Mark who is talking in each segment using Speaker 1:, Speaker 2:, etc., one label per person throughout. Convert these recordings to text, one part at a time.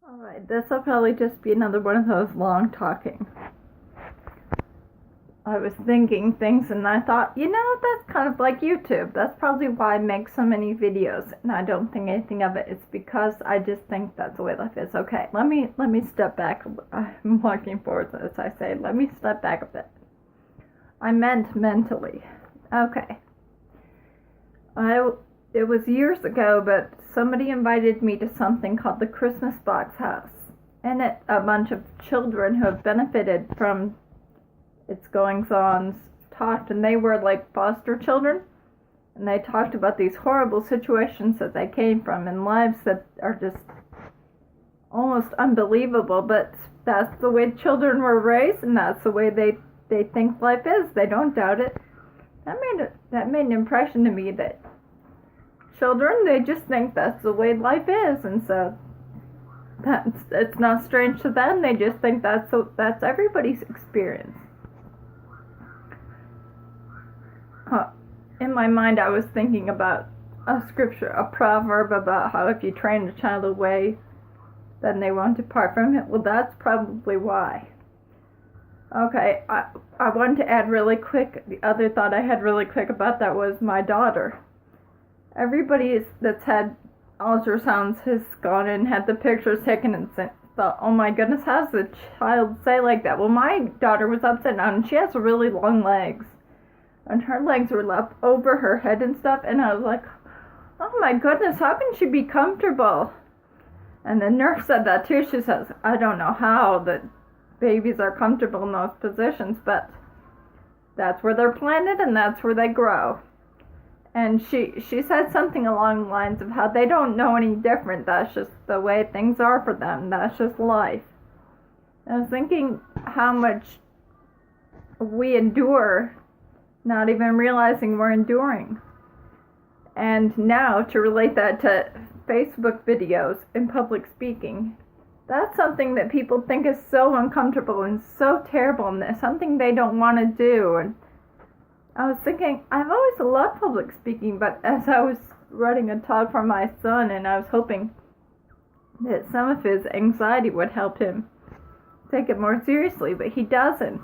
Speaker 1: Alright, this will probably just be another one of those long talking. I was thinking things and I thought, that's kind of like YouTube. That's probably why I make so many videos and I don't think anything of it. It's because I just think that's the way life is. Okay, let me step back. I'm walking forward as I say. Let me step back a bit. I meant mentally. Okay. It was years ago, but somebody invited me to something called the Christmas Box House. And a bunch of children who have benefited from its goings-ons talked, and they were like foster children. And they talked about these horrible situations that they came from and lives that are just almost unbelievable. But that's the way children were raised, and that's the way they think life is. They don't doubt it. That made an impression to me that children, they just think that's the way life is, and so it's not strange to them. They just think that's everybody's experience. In my mind, I was thinking about a scripture, a proverb about how if you train a child away, then they won't depart from it. Well, that's probably why. Okay, I wanted to add really quick, the other thought I had really quick about that was my daughter. Everybody that's had ultrasounds has gone and had the pictures taken and thought, oh my goodness, how does the child say like that? Well, my daughter was upside down and she has really long legs. And her legs were up over her head and stuff, and I was like, oh my goodness, how can she be comfortable? And the nurse said that too. She says, I don't know how the babies are comfortable in those positions, but that's where they're planted and that's where they grow. And she said something along the lines of how they don't know any different. That's just the way things are for them. That's just life. I was thinking how much we endure, not even realizing we're enduring. And now to relate that to Facebook videos and public speaking, that's something that people think is so uncomfortable and so terrible, and it's something they don't want to do. And I was thinking, I've always loved public speaking, but as I was writing a talk for my son, and I was hoping that some of his anxiety would help him take it more seriously, but he doesn't.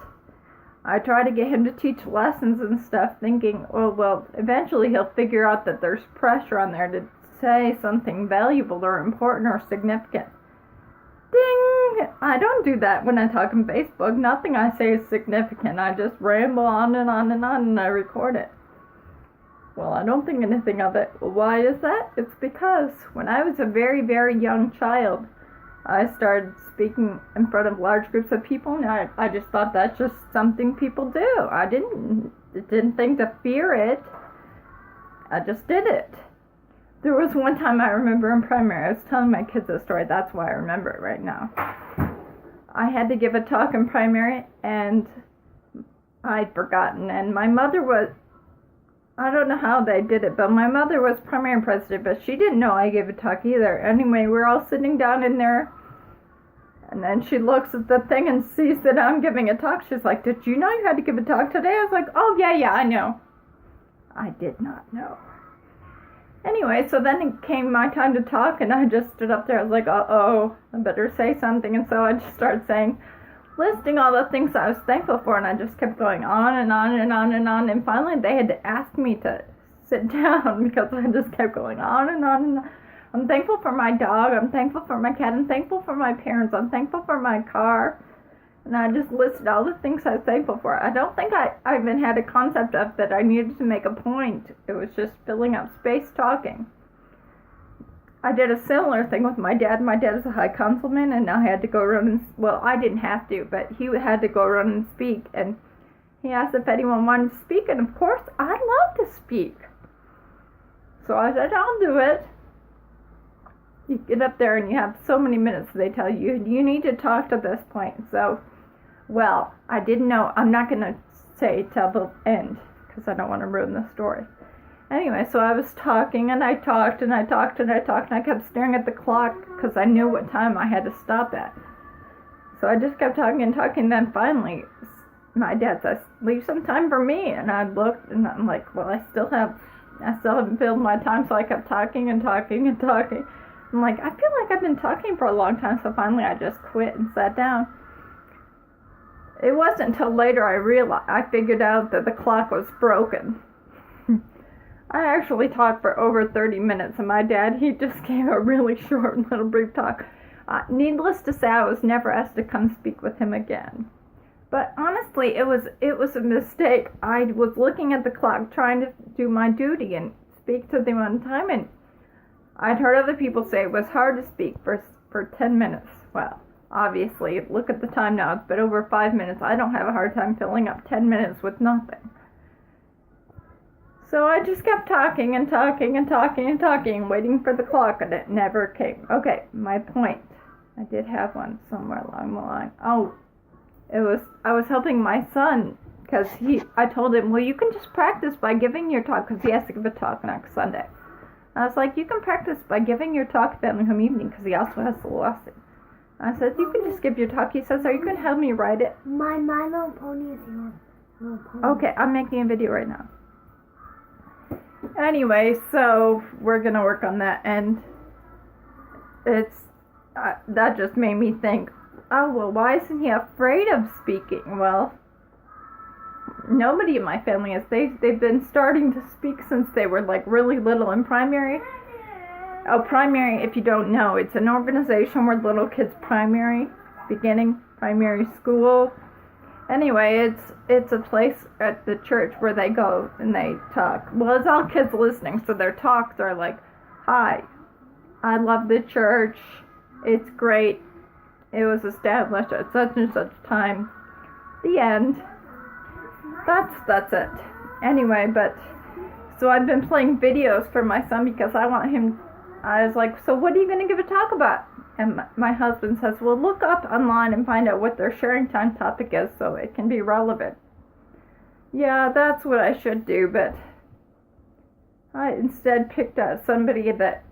Speaker 1: I try to get him to teach lessons and stuff, thinking, oh, well, eventually he'll figure out that there's pressure on there to say something valuable or important or significant. Ding! I don't do that when I talk on Facebook. Nothing I say is significant. I just ramble on and on and on, and I record it. Well, I don't think anything of it. Well, why is that? It's because when I was a very, very young child, I started speaking in front of large groups of people, and I just thought that's just something people do. I didn't think to fear it. I just did it. There was one time I remember in primary, I was telling my kids a story, that's why I remember it right now. I had to give a talk in primary, and I'd forgotten, and my mother was, I don't know how they did it, but my mother was primary president, but she didn't know I gave a talk either. Anyway, we're all sitting down in there, and then she looks at the thing and sees that I'm giving a talk. She's like, did you know you had to give a talk today? I was like, oh, yeah, I know. I did not know. Anyway, so then it came my time to talk, and I just stood up there. I was like, uh-oh, I better say something. And so I just started listing all the things I was thankful for, and I just kept going on and on and on and on. And finally, they had to ask me to sit down because I just kept going on and on and on. I'm thankful for my dog. I'm thankful for my cat. I'm thankful for my parents. I'm thankful for my car. And I just listed all the things I was thankful for. I don't think I even had a concept of that I needed to make a point. It was just filling up space talking. I did a similar thing with my dad. My dad is a high councilman, and I had to go run and, well, I didn't have to, but he had to go run and speak. And he asked if anyone wanted to speak, and of course, I'd love to speak. So I said, I'll do it. You get up there and you have so many minutes, they tell you, you need to talk to this point. So, well, I didn't know, I'm not going to say till the end, because I don't want to ruin the story. Anyway, so I was talking, and I talked, and I talked, and I talked, and I kept staring at the clock, because I knew what time I had to stop at. So I just kept talking and talking, and then finally, my dad says, leave some time for me, and I looked, and I'm like, well, I still haven't filled my time, so I kept talking and talking and talking. I'm like, I feel like I've been talking for a long time, so finally I just quit and sat down. It wasn't until later I figured out that the clock was broken. I actually talked for over 30 minutes, and my dad, he just gave a really short little brief talk. Needless to say, I was never asked to come speak with him again. But honestly, it was a mistake. I was looking at the clock, trying to do my duty and speak to them on time, and I'd heard other people say it was hard to speak for 10 minutes. Well, obviously, look at the time now, it's been over 5 minutes. I don't have a hard time filling up 10 minutes with nothing. So I just kept talking and talking and talking and talking, waiting for the clock, and it never came. Okay, my point. I did have one somewhere along the line. Oh, I was helping my son, because I told him, well, you can just practice by giving your talk, because he has to give a talk next Sunday. I was like, you can practice by giving your talk at family home evening, because he also has the lesson. I said, you can just give your talk. He says, are you going to help me write it?
Speaker 2: My Little Pony is your little pony.
Speaker 1: Okay, I'm making a video right now. Anyway, so we're going to work on that, and that just made me think, oh, well, why isn't he afraid of speaking? Well, nobody in my family is. They've been starting to speak since they were like really little in primary. Oh, primary, if you don't know, it's an organization where little kids beginning primary school. Anyway, it's a place at the church where they go and they talk. Well, it's all kids listening, so their talks are like, hi, I love the church. It's great. It was established at such and such time. The end. That's it. Anyway, so I've been playing videos for my son because I want him. I was like, so what are you going to give a talk about? And my husband says, well, look up online and find out what their sharing time topic is so it can be relevant. Yeah, that's what I should do, but I instead picked out somebody that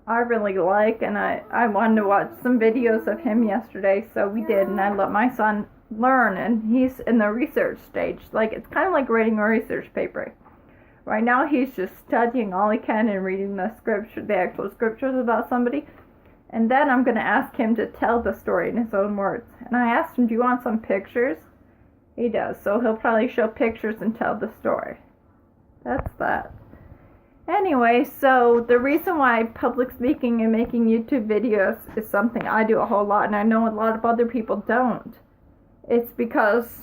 Speaker 1: I really like, and I wanted to watch some videos of him yesterday, so we did, and I let my son learn, and he's in the research stage. Like, it's kind of like writing a research paper. Right now, he's just studying all he can and reading the actual scriptures about somebody, and then I'm going to ask him to tell the story in his own words. And I asked him, do you want some pictures? He does, so he'll probably show pictures and tell the story. That's that. Anyway, so the reason why public speaking and making YouTube videos is something I do a whole lot, and I know a lot of other people don't, it's because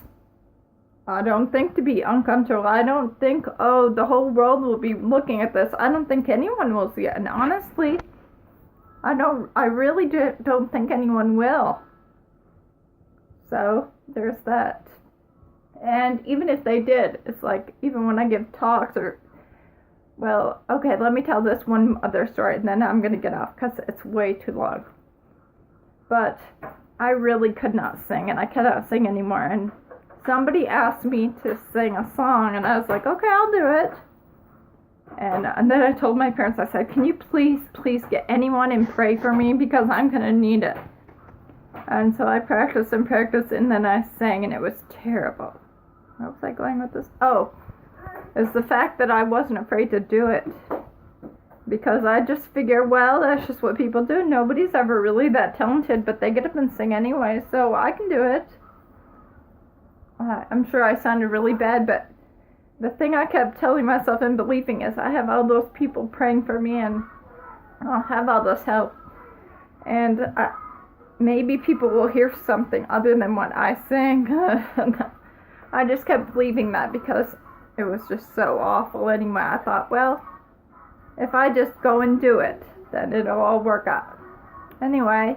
Speaker 1: I don't think to be uncomfortable. I don't think, oh, the whole world will be looking at this. I don't think anyone will see it, and honestly, I really don't think anyone will. So, there's that. And even if they did, it's like, even when I give talks well, okay, let me tell this one other story, and then I'm going to get off, because it's way too long. But I really could not sing, and I cannot sing anymore, and somebody asked me to sing a song, and I was like, okay, I'll do it. And then I told my parents, I said, can you please get anyone and pray for me, because I'm going to need it. And so I practiced, and then I sang, and it was terrible. Where was I going with this? Oh, it's the fact that I wasn't afraid to do it. Because I just figure, well, that's just what people do. Nobody's ever really that talented, but they get up and sing anyway, so I can do it. I'm sure I sounded really bad, but the thing I kept telling myself and believing is I have all those people praying for me, and I'll have all this help. And maybe people will hear something other than what I sing. I just kept believing that because it was just so awful anyway. I thought, well, if I just go and do it, then it'll all work out. Anyway,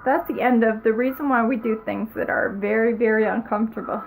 Speaker 1: that's the end of the reason why we do things that are very, very uncomfortable.